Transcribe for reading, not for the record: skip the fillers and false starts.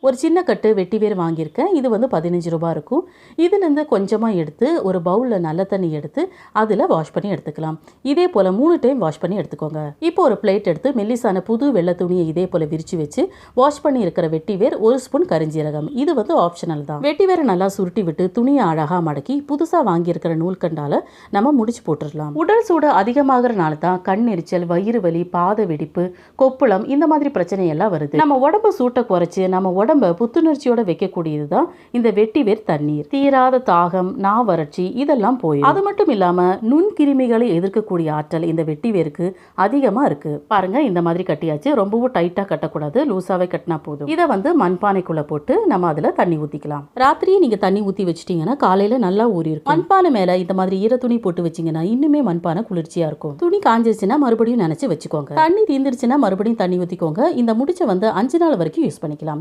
ஒரு சின்ன கட்டு வெட்டி வேர் வாங்கியிருக்கேன். இது வந்து 15 ரூபாய் இருக்கும். இதுலேருந்து கொஞ்சமாக எடுத்து ஒரு பவுலில் நல்ல தண்ணி எடுத்து அதில் வாஷ் பண்ணி எடுத்துக்கலாம். இதே போல் 3 டைம் வாஷ் பண்ணி எடுத்துக்கோங்க. இப்போ ஒரு பிளேட் எடுத்து மெல்லிசான புது வெள்ளை துணியை இதே போல் விரித்து வச்சு வாஷ் பண்ணி இருக்கிற வெட்டி வேர் 1 ஸ்பூன் கரிஞ்சீரகம். இது வந்து ஆப்ஷனல் தான். வெட்டி வேரை நல்லா சுருட்டி விட்டு துணியை அழகாக மடக்கி புதுசாக வாங்கியிருக்கிற நூல்கண்டால் நம்ம முடிச்சு போட்டுடலாம். உடல் சூடு அதிகமாகறனால தான் கண் எரிச்சல், வயிறு வலி, பாத வெடிப்பு, கொப்புளம் இந்த மாதிரி பிரச்சனை எல்லாம் வருது. நம்ம உடம்பு சூட்டை குறைச்சி நம்ம உடம்ப புத்துணர்ச்சியோட வைக்கக்கூடியது தான் இந்த வெட்டி வேர் தண்ணீர். தீராத தாகம், நாவறட்சி இதெல்லாம் போயிடும். அது மட்டும் இல்லாம நுண்கிருமிகளை எதிர்க்கக்கூடிய ஆற்றல் இந்த வெட்டி வேருக்கு அதிகமா இருக்கு. பாருங்க, இந்த மாதிரி கட்டியாச்சு. ரொம்பவும் டைட்டா கட்டக்கூடாது, லூசாவே கட்டினா போதும். இதை வந்து மண்பானைக்குள்ள போட்டு நம்ம அதுல தண்ணி ஊத்திக்கலாம். ராத்திரியே நீங்க தண்ணி ஊத்தி வச்சிட்டீங்கன்னா காலையில நல்லா ஊறி இருக்கும். மண்பானை மேல இந்த மாதிரி ஈர துணி போட்டு வச்சீங்கன்னா இன்னுமே மண்பானை குளிர்ச்சியா இருக்கும். துணி காஞ்சிருச்சுன்னா மறுபடியும் நினைச்சு வச்சுக்கோங்க. தண்ணி தீந்துருச்சுன்னா மறுபடியும் தண்ணி ஊத்திக்கோங்க. இந்த முடிச்ச வந்து 5 நாள் வரைக்கும் யூஸ் பண்ணிக்கலாம்.